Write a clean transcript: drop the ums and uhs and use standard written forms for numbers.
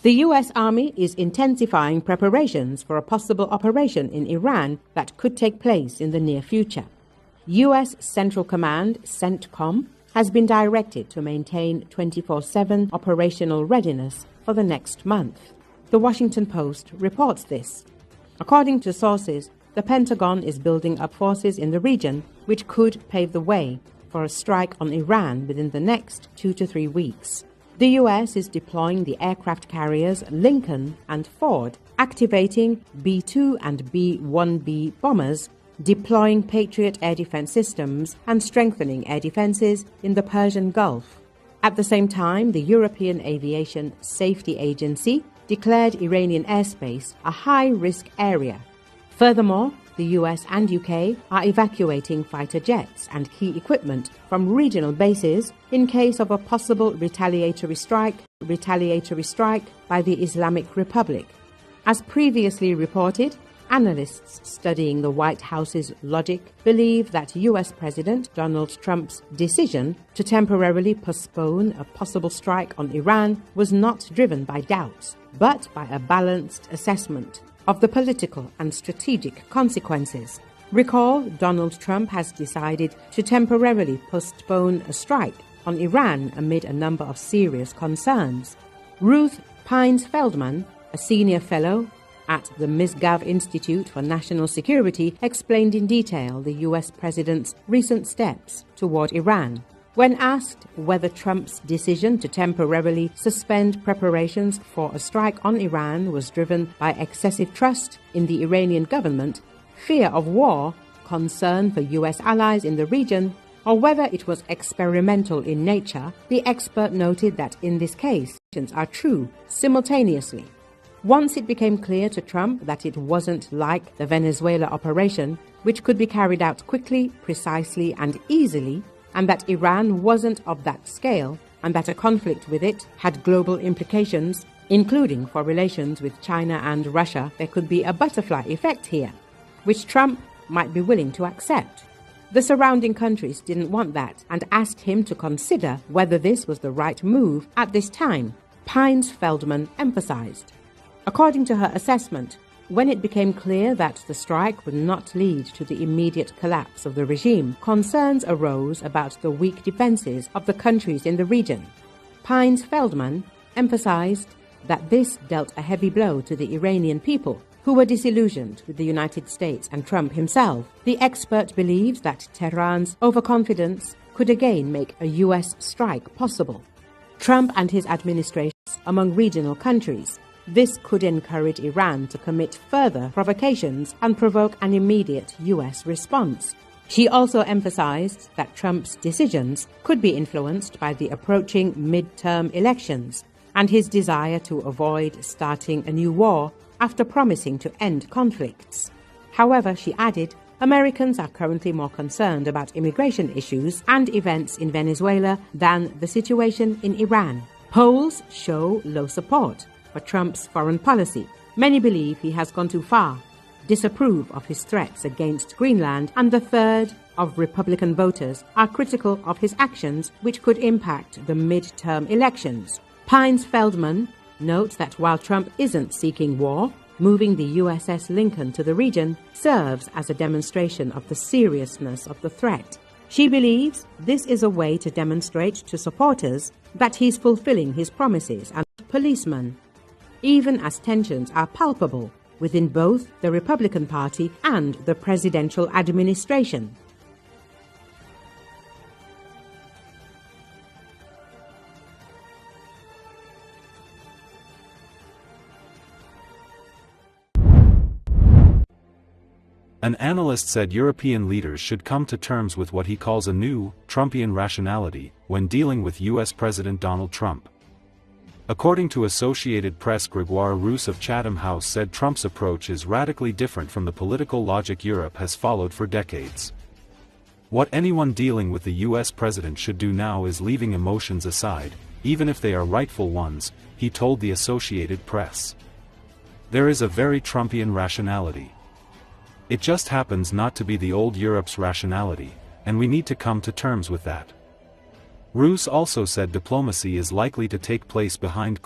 The U.S. Army is intensifying preparations for a possible operation in Iran that could take place in the near future. U.S. Central Command, CENTCOM, has been directed to maintain 24/7 operational readiness for the next month. The Washington Post reports this. According to sources, the Pentagon is building up forces in the region which could pave the way for a strike on Iran within the next 2 to 3 weeks. The U.S. is deploying the aircraft carriers Lincoln and Ford, activating B-2 and B-1B bombers, deploying Patriot air defense systems, and strengthening air defenses in the Persian Gulf. At the same time, the European Aviation Safety Agency declared Iranian airspace a high-risk area. Furthermore, the US and UK are evacuating fighter jets and key equipment from regional bases in case of a possible retaliatory strike by the Islamic Republic. As previously reported, analysts studying the White House's logic believe that US President Donald Trump's decision to temporarily postpone a possible strike on Iran was not driven by doubts, but by a balanced assessment of the political and strategic consequences. Recall, Donald Trump has decided to temporarily postpone a strike on Iran amid a number of serious concerns. Ruth Pines-Feldman, a senior fellow at the Misgav Institute for National Security, explained in detail the U.S. president's recent steps toward Iran. When asked whether Trump's decision to temporarily suspend preparations for a strike on Iran was driven by excessive trust in the Iranian government, fear of war, concern for U.S. allies in the region, or whether it was experimental in nature, the expert noted that in this case, are true simultaneously. Once it became clear to Trump that it wasn't like the Venezuela operation, which could be carried out quickly, precisely, and easily, and that Iran wasn't of that scale, and that a conflict with it had global implications, including for relations with China and Russia, there could be a butterfly effect here, which Trump might be willing to accept. The surrounding countries didn't want that and asked him to consider whether this was the right move at this time, Pines-Feldman emphasized. According to her assessment, when it became clear that the strike would not lead to the immediate collapse of the regime, concerns arose about the weak defenses of the countries in the region. Pines-Feldman emphasized that this dealt a heavy blow to the Iranian people, who were disillusioned with the United States and Trump himself. The expert believes that Tehran's overconfidence could again make a U.S. strike possible. Trump and his administration among regional countries. This could encourage Iran to commit further provocations and provoke an immediate U.S. response. She also emphasized that Trump's decisions could be influenced by the approaching midterm elections and his desire to avoid starting a new war after promising to end conflicts. However, she added, Americans are currently more concerned about immigration issues and events in Venezuela than the situation in Iran. Polls show low support for Trump's foreign policy. Many believe he has gone too far, disapprove of his threats against Greenland, and a third of Republican voters are critical of his actions, which could impact the midterm elections. Pines-Feldman notes that while Trump isn't seeking war, moving the USS Lincoln to the region serves as a demonstration of the seriousness of the threat. She believes this is a way to demonstrate to supporters that he's fulfilling his promises and policemen, even as tensions are palpable within both the Republican Party and the presidential administration. An analyst said European leaders should come to terms with what he calls a new, Trumpian rationality when dealing with U.S. President Donald Trump. According to Associated Press, Gregoire Roos of Chatham House said Trump's approach is radically different from the political logic Europe has followed for decades. What anyone dealing with the U.S. president should do now is leaving emotions aside, even if they are rightful ones, he told the Associated Press. There is a very Trumpian rationality. It just happens not to be the old Europe's rationality, and we need to come to terms with that. Roos also said diplomacy is likely to take place behind closed